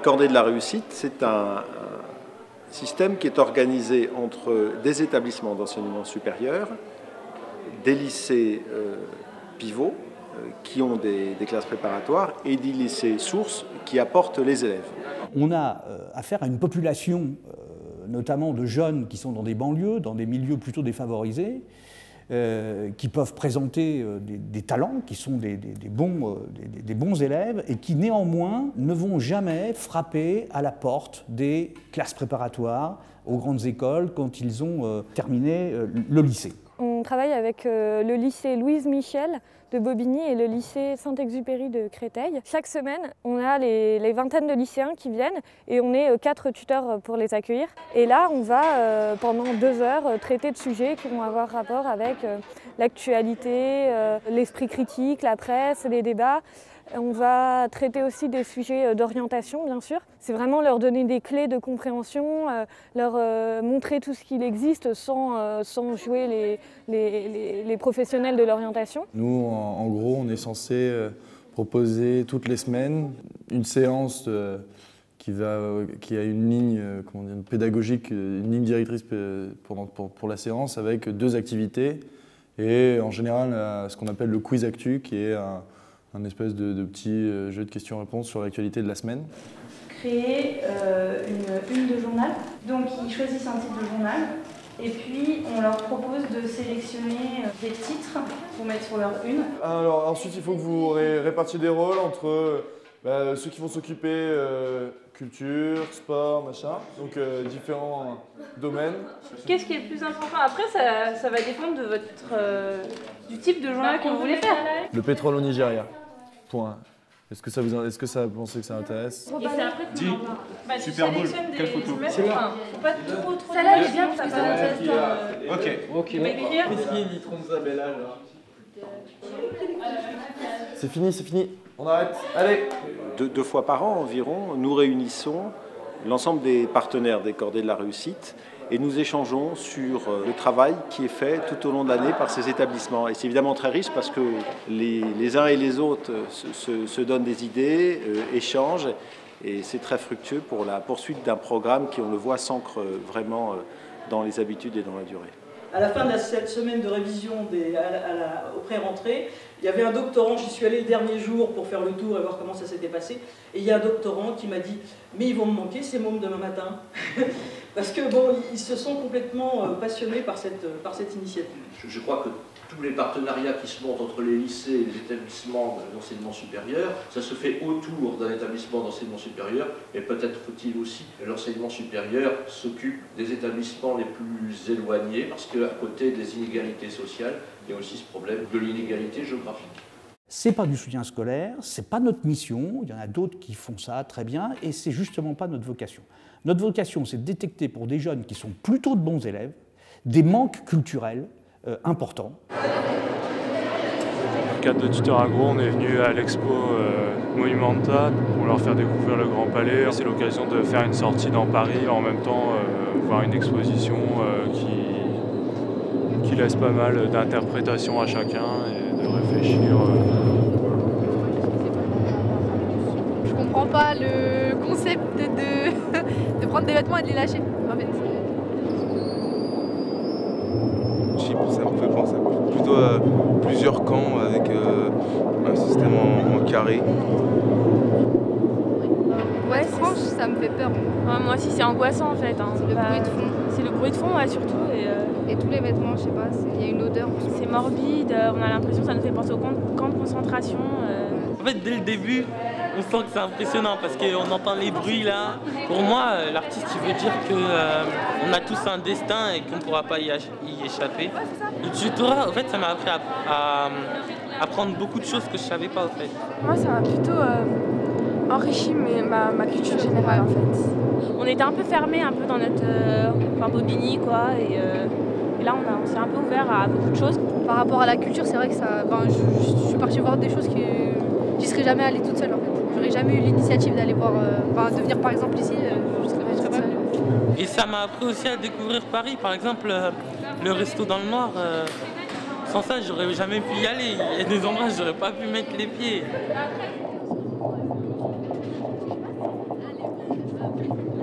cordées de la réussite, c'est un système qui est organisé entre des établissements d'enseignement supérieur, des lycées pivots qui ont des classes préparatoires et des lycées sources qui apportent les élèves. On a affaire à une population, notamment de jeunes qui sont dans des banlieues, dans des milieux plutôt défavorisés, qui peuvent présenter des talents, qui sont des bons élèves et qui néanmoins ne vont jamais frapper à la porte des classes préparatoires aux grandes écoles quand ils ont terminé le lycée. On travaille avec le lycée Louise Michel de Bobigny et le lycée Saint-Exupéry de Créteil. Chaque semaine, on a les vingtaines de lycéens qui viennent et on est 4 tuteurs pour les accueillir. Et là, on va pendant 2 heures traiter de sujets qui vont avoir rapport avec l'actualité, l'esprit critique, la presse, les débats. On va traiter aussi des sujets d'orientation, bien sûr. C'est vraiment leur donner des clés de compréhension, leur montrer tout ce qu'il existe sans jouer les professionnels de l'orientation. Nous, en gros, on est censé proposer toutes les semaines une séance qui a une ligne pédagogique, une ligne directrice pour la séance avec 2 activités et en général ce qu'on appelle le quiz actu qui est un espèce de petit jeu de questions-réponses sur l'actualité de la semaine. Créer une de journal. Donc ils choisissent un titre de journal et puis on leur propose de sélectionner des titres pour mettre sur leur une. Alors ensuite il faut que vous répartiez des rôles entre ceux qui vont s'occuper culture, sport, machin, donc différents domaines. Qu'est-ce qui est le plus important? Après ça va dépendre de du type de journal que vous voulez faire. Le pétrole au Nigeria. Point. Est-ce que vous pensez que ça intéresse? Et c'est après qu'on en parle. Super Bowl, quelle photo? C'est là. Faut pas trop. Celle-là elle est bien parce que ça m'intéresse pas. Ok. Qu'est-ce qu'il dit Isabella là? C'est fini. On arrête. Allez. 2 fois par an environ, nous réunissons l'ensemble des partenaires des cordées de la réussite et nous échangeons sur le travail qui est fait tout au long de l'année par ces établissements. Et c'est évidemment très riche parce que les uns et les autres se donnent des idées, échangent, et c'est très fructueux pour la poursuite d'un programme qui, on le voit, s'ancre vraiment dans les habitudes et dans la durée. À la fin de cette semaine de révision au pré-rentrée, il y avait un doctorant, j'y suis allée le dernier jour pour faire le tour et voir comment ça s'était passé, et il y a un doctorant qui m'a dit « mais ils vont me manquer ces mômes demain matin ». Parce que bon, ils se sont complètement passionnés par cette initiative. Je crois que tous les partenariats qui se montent entre les lycées et les établissements d'enseignement supérieur, ça se fait autour d'un établissement d'enseignement supérieur, mais peut-être faut-il aussi que l'enseignement supérieur s'occupe des établissements les plus éloignés, parce qu'à côté des inégalités sociales, il y a aussi ce problème de l'inégalité géographique. C'est pas du soutien scolaire, c'est pas notre mission, il y en a d'autres qui font ça très bien, et c'est justement pas notre vocation. Notre vocation, c'est de détecter pour des jeunes qui sont plutôt de bons élèves, des manques culturels importants. Dans le cadre de Tuteur Agro, on est venu à l'expo Monumenta pour leur faire découvrir le Grand Palais. C'est l'occasion de faire une sortie dans Paris, en même temps voir une exposition qui laisse pas mal d'interprétations à chacun et de réfléchir. Je comprends pas le concept de prendre des vêtements et de les lâcher, en fait. Ça me fait penser plutôt à plusieurs camps avec un système en carré. Ouais, franchement, ça me fait peur. Ouais, moi aussi, c'est angoissant en fait. Hein. C'est le bruit de fond. C'est le bruit de fond, ouais, surtout. Et tous les vêtements, je sais pas, il y a une odeur. C'est morbide, on a l'impression que ça nous fait penser au camp de concentration. En fait, dès le début, on sent que c'est impressionnant parce qu'on entend les bruits là. Pour moi, l'artiste, il veut dire qu'on a tous un destin et qu'on ne pourra pas y échapper. Le tutorat, en fait, ça m'a appris à apprendre beaucoup de choses que je ne savais pas, en fait. Moi, ça m'a plutôt enrichi ma culture générale, en fait. On était un peu fermés un peu dans notre Bobigny, quoi. Et là, on s'est un peu ouvert à beaucoup de choses. Par rapport à la culture, c'est vrai que je suis partie voir des choses que j'y serais jamais allée toute seule, en fait. J'aurais jamais eu l'initiative d'aller voir, de venir par exemple ici, je serais toute seule. Et ça m'a appris aussi à découvrir Paris. Par exemple, le resto dans le noir, sans ça, j'aurais jamais pu y aller. Il y a des endroits où j'aurais pas pu mettre les pieds. après.